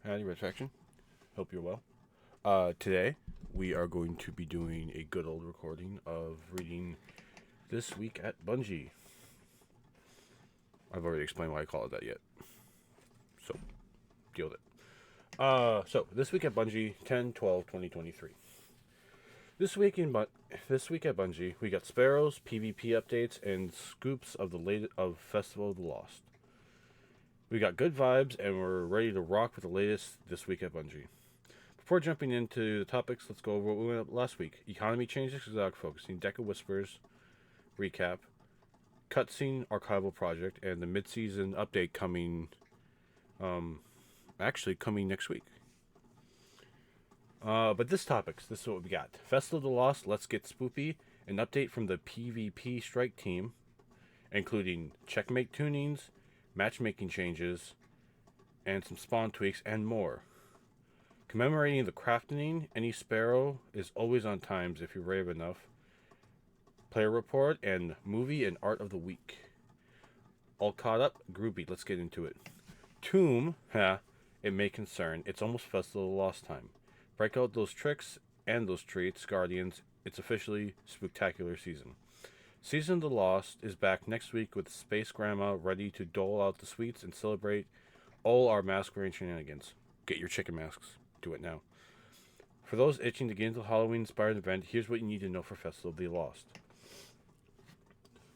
Howdy, Red Faction. Hope you're well. Today, we are going to be doing a good old recording of reading This Week at Bungie. I've already explained why I call it that yet. So, deal with it. This Week at Bungie, 10/12/2023. This week at Bungie, we got Sparrows, PvP updates, and scoops of of Festival of the Lost. We got good vibes, and we're ready to rock with the latest This Week at Bungie. Before jumping into the topics, let's go over what we went up last week. Economy changes, exotic focusing, Deck of Whispers, recap, cutscene archival project, and the mid-season update coming, coming next week. But this is what we got. Festival of the Lost, Let's Get Spoopy, an update from the PvP strike team, including checkmate tunings, matchmaking changes, and some spawn tweaks, and more. Commemorating the crafting, any sparrow is always on times if you're brave enough. Player report and movie and art of the week. All caught up, groupie, let's get into it. Tomb, it may concern, it's almost Festival of the Lost time. Break out those tricks and those treats, Guardians, it's officially spooktacular season. Season of the Lost is back next week with Space Grandma ready to dole out the sweets and celebrate all our masquerade shenanigans. Get your chicken masks. Do it now. For those itching to get into the Halloween-inspired event, here's what you need to know for Festival of the Lost.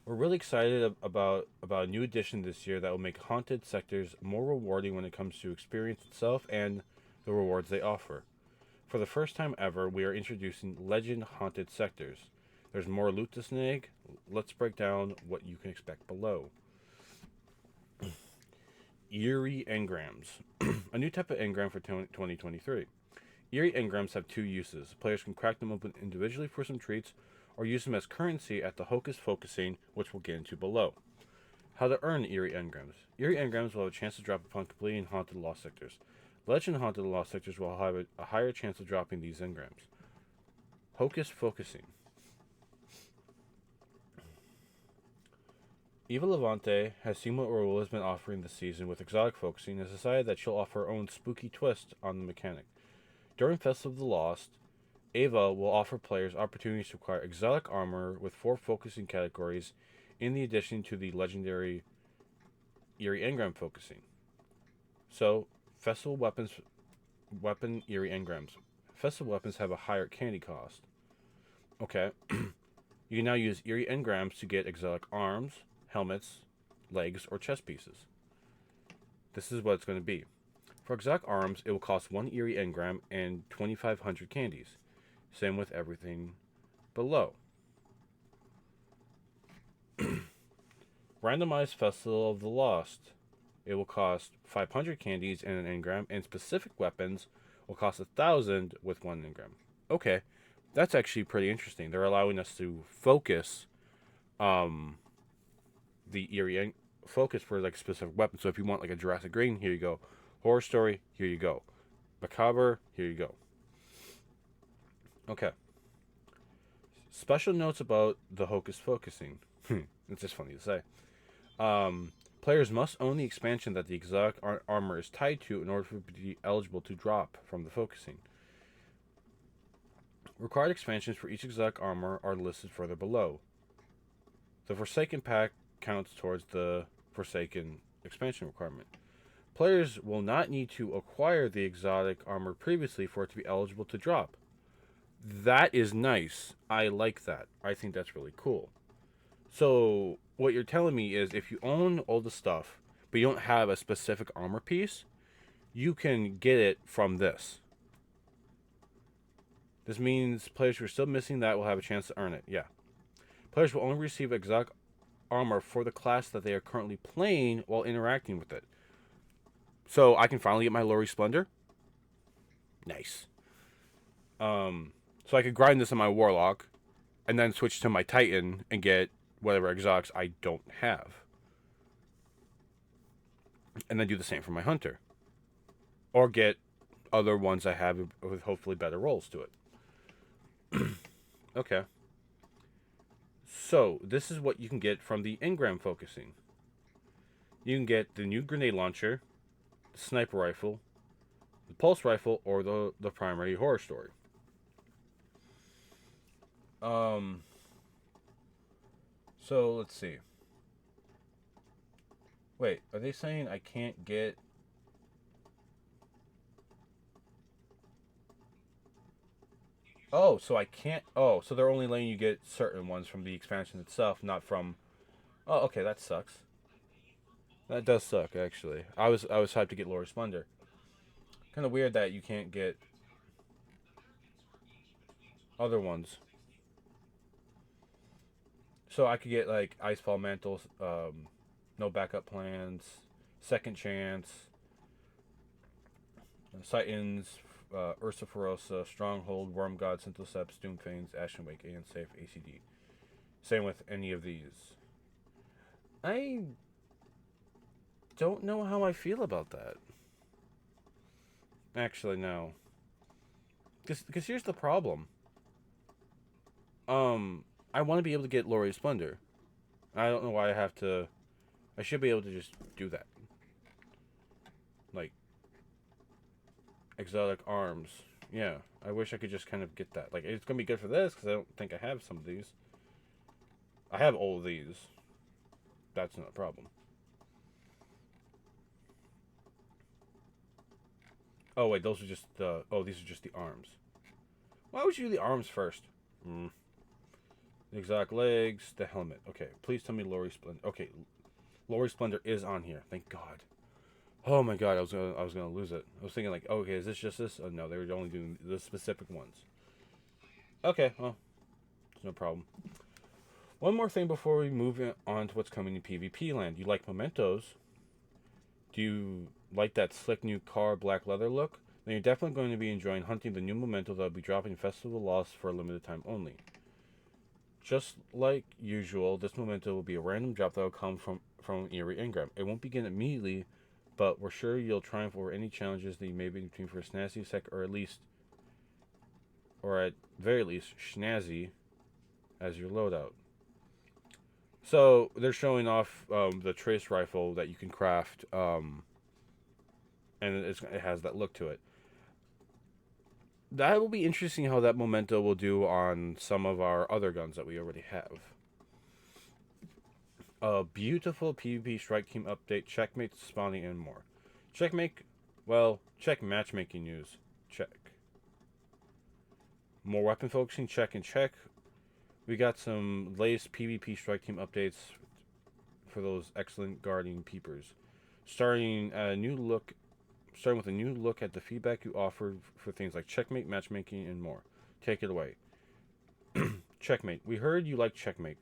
We're really excited about a new addition this year that will make haunted sectors more rewarding when it comes to experience itself and the rewards they offer. For the first time ever, we are introducing Legend Haunted Sectors. There's more loot to snag. Let's break down what you can expect below. Eerie engrams. A new type of engram for 2023. Eerie engrams have two uses. Players can crack them open individually for some treats, or use them as currency at the Hocus Focusing, which we'll get into below. How to earn Eerie engrams. Eerie engrams will have a chance to drop upon completing Haunted Lost Sectors. Legend Haunted Lost Sectors will have a higher chance of dropping these engrams. Hocus Focusing. Eva Levante has seen what Raul has been offering this season with exotic focusing and has decided that she'll offer her own spooky twist on the mechanic. During Festival of the Lost, Ava will offer players opportunities to acquire exotic armor with 4 focusing categories in the addition to the legendary Eerie Engram focusing. So, Festival weapon Eerie Engrams. Festival weapons have a higher candy cost. Okay. You can now use Eerie Engrams to get exotic arms, helmets, legs, or chest pieces. This is what it's going to be. For exotic arms, it will cost 1 Eerie Engram and 2,500 candies. Same with everything below. Randomized Festival of the Lost. It will cost 500 candies and an engram, and specific weapons will cost 1,000 with 1 engram. Okay, that's actually pretty interesting. They're allowing us to focus the Eerie focus for like specific weapons. So if you want like a Jurassic Green, here you go. Horror Story, here you go. Macabre, here you go. Okay. Special notes about the Hocus Focusing. It's just funny to say. Players must own the expansion that the exotic armor is tied to in order to be eligible to drop from the focusing. Required expansions for each exotic armor are listed further below. The Forsaken pack counts towards the Forsaken expansion requirement. Players will not need to acquire the exotic armor previously for it to be eligible to drop. That is nice. I like that. I think that's really cool. So, what you're telling me is if you own all the stuff, but you don't have a specific armor piece, you can get it from this. This means players who are still missing that will have a chance to earn it. Yeah. Players will only receive exotic armor for the class that they are currently playing while interacting with it. So I can finally get my Lori Splendor. Nice. So I could grind this on my Warlock, and then switch to my Titan and get whatever exotics I don't have. And then do the same for my Hunter. Or get other ones I have with hopefully better rolls to it. Okay. So, this is what you can get from the engram focusing. You can get the new grenade launcher, the sniper rifle, pulse rifle, or the primary horror story. So let's see. Wait, are they saying I can't get? Oh, so I can't. Oh, so they're only letting you get certain ones from the expansion itself, not from. Oh, okay, that sucks. That does suck, actually. I was hyped to get Lord Splendor. Kind of weird that you can't get other ones. So I could get like Icefall Mantles, no backup plans, Second Chance, Titans, Ursa Ferosa, Stronghold, Worm God, Synthoceps, Doomfanes, Ashen Wake, and Safe ACD. Same with any of these. I don't know how I feel about that. Actually, no. Because here's the problem. I want to be able to get Lori Splendor. I don't know why I have to. I should be able to just do that. Like, exotic arms. Yeah, I wish I could just kind of get that. Like, it's going to be good for this because I don't think I have some of these. I have all of these. That's not a problem. Oh, wait, those are just the. Oh, these are just the arms. Why would you do the arms first? The exotic legs, the helmet. Okay, please tell me Lori Splendor. Okay, Lori Splendor is on here. Thank God. Oh my God, I was gonna lose it. I was thinking like, okay, is this just this? Oh no, they were only doing the specific ones. Okay, well, it's no problem. One more thing before we move on to what's coming in PvP land. You like mementos? Do you like that slick new car black leather look? Then you're definitely going to be enjoying hunting the new memento that will be dropping Festival of the Lost for a limited time only. Just like usual, this memento will be a random drop that will come from Eerie Engram. It won't begin immediately, but we're sure you'll triumph over any challenges that you may be between for a snazzy sec, or at very least, snazzy as your loadout. So they're showing off the trace rifle that you can craft, and it has that look to it. That will be interesting how that memento will do on some of our other guns that we already have. A beautiful PvP strike team update, checkmate spawning, and more. Checkmate, well, check matchmaking news. Check. More weapon focusing, check and check. We got some latest PvP strike team updates for those excellent guardian peepers. Starting with a new look at the feedback you offered for things like checkmate, matchmaking, and more. Take it away. Checkmate. We heard you like checkmate.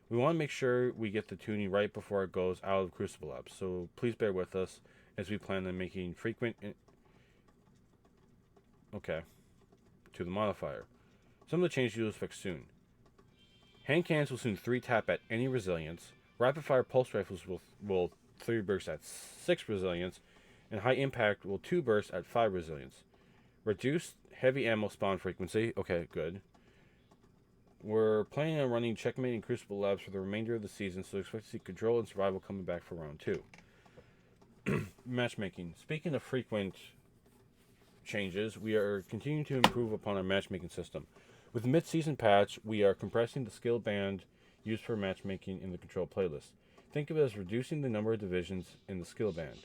We want to make sure we get the tuning right before it goes out of Crucible Labs, so please bear with us as we plan on making frequent. Okay. To the modifier. Some of the changes you'll fix soon. Hand cannons will soon 3-tap at any resilience. Rapid fire pulse rifles will 3 burst at 6 resilience, and high impact will 2 burst at 5 resilience. Reduced heavy ammo spawn frequency. Okay, good. We're planning on running Checkmate and Crucible Labs for the remainder of the season, so expect to see Control and Survival coming back for round 2. Matchmaking. Speaking of frequent changes, we are continuing to improve upon our matchmaking system. With the mid-season patch, we are compressing the skill band used for matchmaking in the Control playlist. Think of it as reducing the number of divisions in the skill band.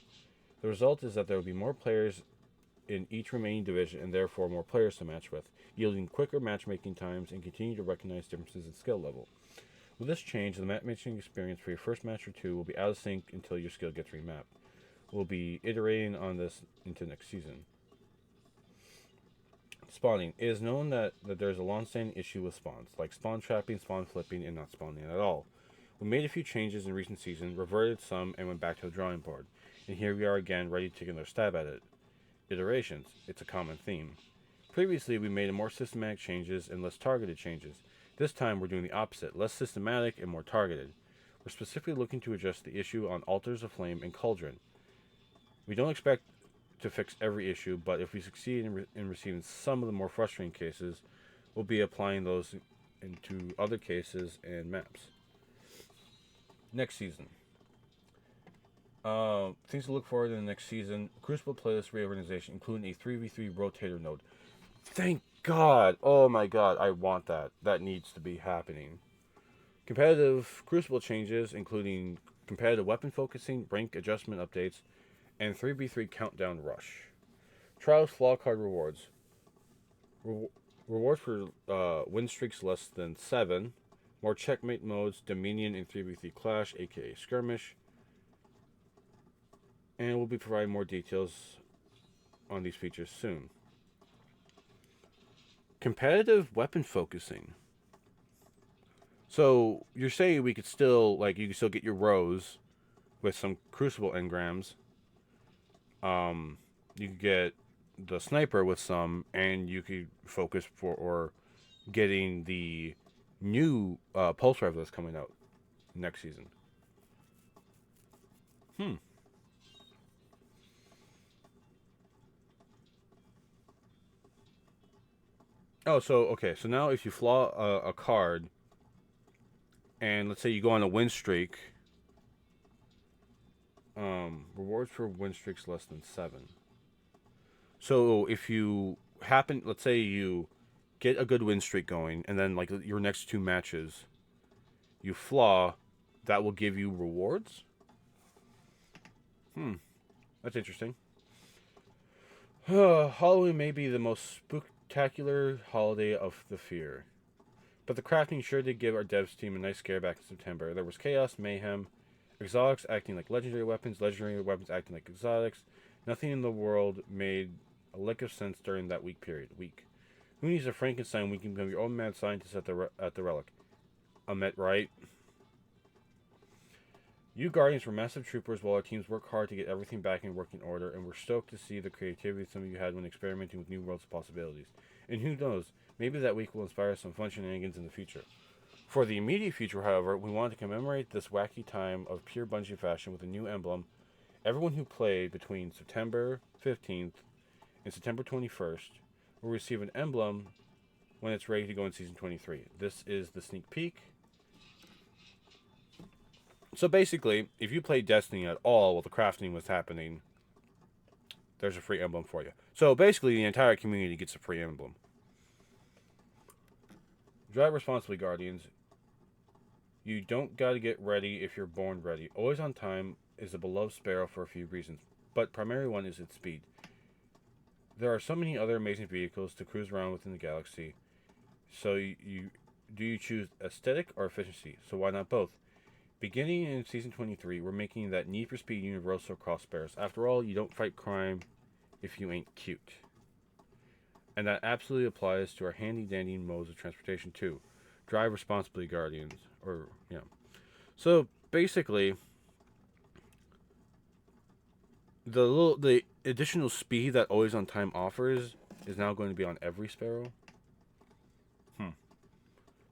The result is that there will be more players in each remaining division and therefore more players to match with, yielding quicker matchmaking times and continue to recognize differences in skill level. With this change, the matchmaking experience for your first match or two will be out of sync until your skill gets remapped. We'll be iterating on this into next season. Spawning. It is known that there's a long-standing issue with spawns, like spawn trapping, spawn flipping, and not spawning at all. We made a few changes in recent seasons, reverted some, and went back to the drawing board. And here we are again, ready to take another stab at it. Iterations. It's a common theme. Previously, we made more systematic changes and less targeted changes. This time, we're doing the opposite, less systematic and more targeted. We're specifically looking to address the issue on Altars of Flame and Cauldron. We don't expect to fix every issue, but if we succeed in receiving some of the more frustrating cases, we'll be applying those into other cases and maps. Next season. Things to look forward to in the next season: Crucible playlist reorganization, including a 3v3 rotator node. Thank God! Oh my God, I want that. That needs to be happening. Competitive Crucible changes, including competitive weapon focusing, rank adjustment updates, and 3v3 countdown rush. Trials flaw card rewards. Re- Rewards for win streaks less than 7. More checkmate modes, Dominion and 3v3 Clash, aka Skirmish. And we'll be providing more details on these features soon. Competitive weapon focusing. So you're saying we could still, like, you can still get your rows with some Crucible engrams. You could get the sniper with some, and you could focus for or getting the new pulse rifle that's coming out next season. Oh, so okay. So now if you flaw a card, and let's say you go on a win streak, rewards for win streaks less than 7. So if you happen, let's say you get a good win streak going, and then like your next 2 matches, you flaw, that will give you rewards. That's interesting. Halloween may be the most spectacular holiday of the fear, but the crafting sure did give our devs team a nice scare back in September. There was chaos, mayhem, exotics acting like legendary weapons acting like exotics. Nothing in the world made a lick of sense during that week period. Who needs a Frankenstein when you can become your own mad scientist at the relic? Met right. You Guardians were massive troopers while our teams work hard to get everything back in working order, and we're stoked to see the creativity some of you had when experimenting with new worlds of possibilities. And who knows, maybe that week will inspire some fun shenanigans in the future. For the immediate future, however, we want to commemorate this wacky time of pure Bungie fashion with a new emblem. Everyone who played between September 15th and September 21st will receive an emblem when it's ready to go in Season 23. This is the sneak peek. So basically, if you played Destiny at all while the crafting was happening, there's a free emblem for you. So basically, the entire community gets a free emblem. Drive responsibly, Guardians. You don't gotta get ready if you're born ready. Always on time is a beloved sparrow for a few reasons, but primary one is its speed. There are so many other amazing vehicles to cruise around within the galaxy. So do you choose aesthetic or efficiency? So why not both? Beginning in Season 23, we're making that Need for Speed universal across sparrows. After all, you don't fight crime if you ain't cute. And that absolutely applies to our handy-dandy modes of transportation, too. Drive responsibly, Guardians. So, basically, the additional speed that Always on Time offers is now going to be on every sparrow.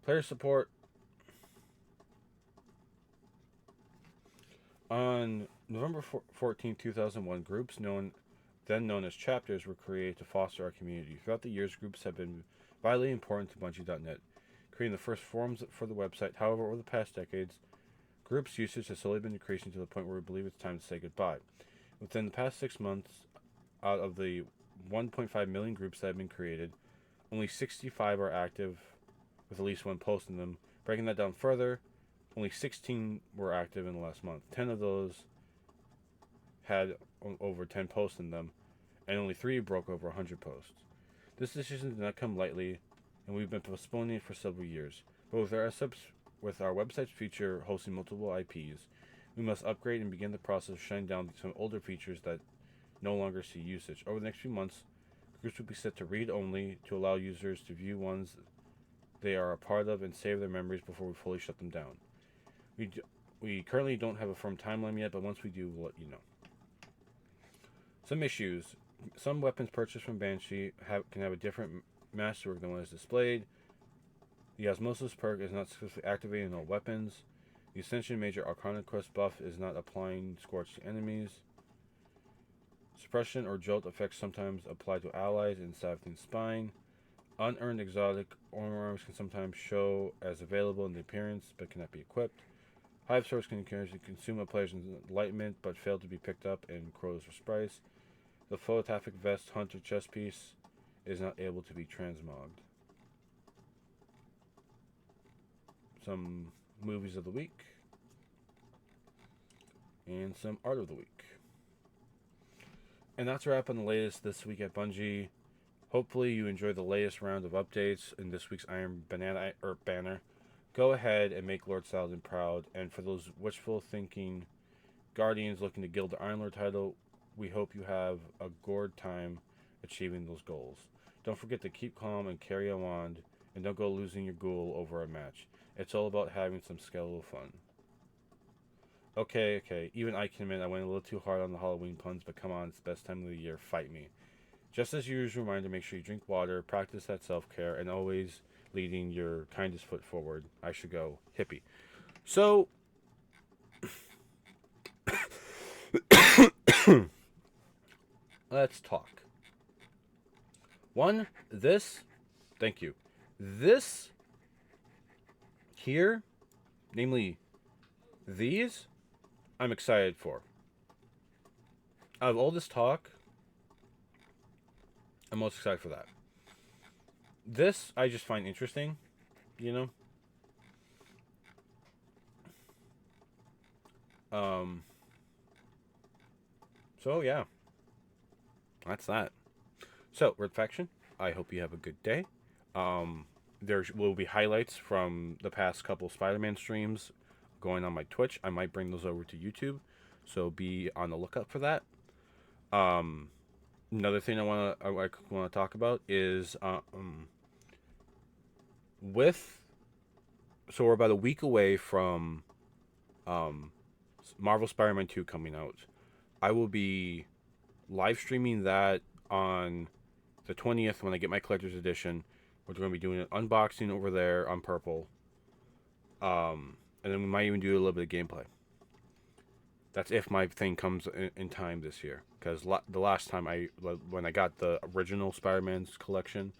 Player support. On November 14, 2001, groups then known as chapters were created to foster our community. Throughout the years, groups have been vitally important to Bungie.net, creating the first forums for the website. However, over the past decades, groups' usage has slowly been decreasing to the point where we believe it's time to say goodbye. Within the past 6 months, out of the 1.5 million groups that have been created, only 65 are active with at least one post in them. Breaking that down further, only 16 were active in the last month. 10 of those had over 10 posts in them, and only 3 broke over 100 posts. This decision did not come lightly, and we've been postponing it for several years. But with our website's future hosting multiple IPs, we must upgrade and begin the process of shutting down some older features that no longer see usage. Over the next few months, groups will be set to read only to allow users to view ones they are a part of and save their memories before we fully shut them down. We currently don't have a firm timeline yet, but once we do, we'll let you know. Some issues. Some weapons purchased from Banshee can have a different masterwork than what is displayed. The Osmosis perk is not successfully activated in all weapons. The Ascension Major Arcana Quest buff is not applying Scorch to enemies. Suppression or Jolt effects sometimes apply to allies in Savithian Spine. Unearned exotic arms can sometimes show as available in the appearance, but cannot be equipped. Hive source can consume a player's enlightenment, but fail to be picked up in Crow's Price. The photographic vest hunter chess piece is not able to be transmogged. Some movies of the week and some art of the week. And that's a wrap on the latest this week at Bungie. Hopefully you enjoyed the latest round of updates in this week's Iron Banana banner. Go ahead and make Lord Saladin proud. And for those wishful thinking Guardians looking to gild the Iron Lord title, we hope you have a gourd time achieving those goals. Don't forget to keep calm and carry a wand, and don't go losing your ghoul over a match. It's all about having some skeletal fun. Okay. Even I can admit I went a little too hard on the Halloween puns, but come on, it's the best time of the year. Fight me. Just as usual, reminder, make sure you drink water, practice that self-care, and always leading your kindest foot forward. I should go hippie. So, let's talk. Thank you. This here, namely these, I'm excited for. Out of all this talk, I'm most excited for that. This, I just find interesting, you know? So, yeah. That's that. So, Red Faction, I hope you have a good day. There will be highlights from the past couple Spider-Man streams going on my Twitch. I might bring those over to YouTube, so be on the lookout for that. Another thing I want to talk about is so we're about a week away from Marvel Spider-Man 2 coming out. I will be live streaming that on the 20th when I get my collector's edition. We're going to be doing an unboxing over there on Purple. And then we might even do a little bit of gameplay. That's if my thing comes in time this year. Because the last time when I got the original Spider-Man's collection,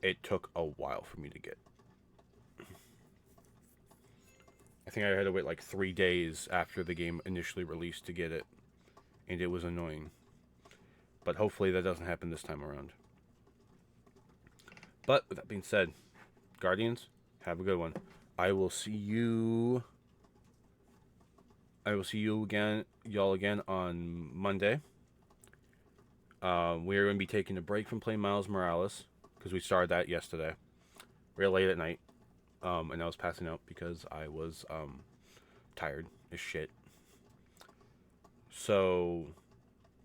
it took a while for me to get. I think I had to wait like 3 days after the game initially released to get it. And it was annoying. But hopefully that doesn't happen this time around. But with that being said, Guardians, have a good one. I will see you again, y'all again on Monday. We're going to be taking a break from playing Miles Morales because we started that yesterday, real late at night, and I was passing out because I was tired as shit. So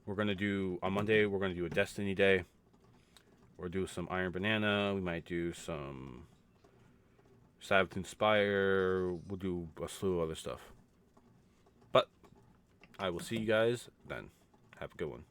on Monday we're gonna do a Destiny day. We'll do some Iron Banana. We might do some Sabbath Inspire. We'll do a slew of other stuff. But I will see you guys then. Have a good one.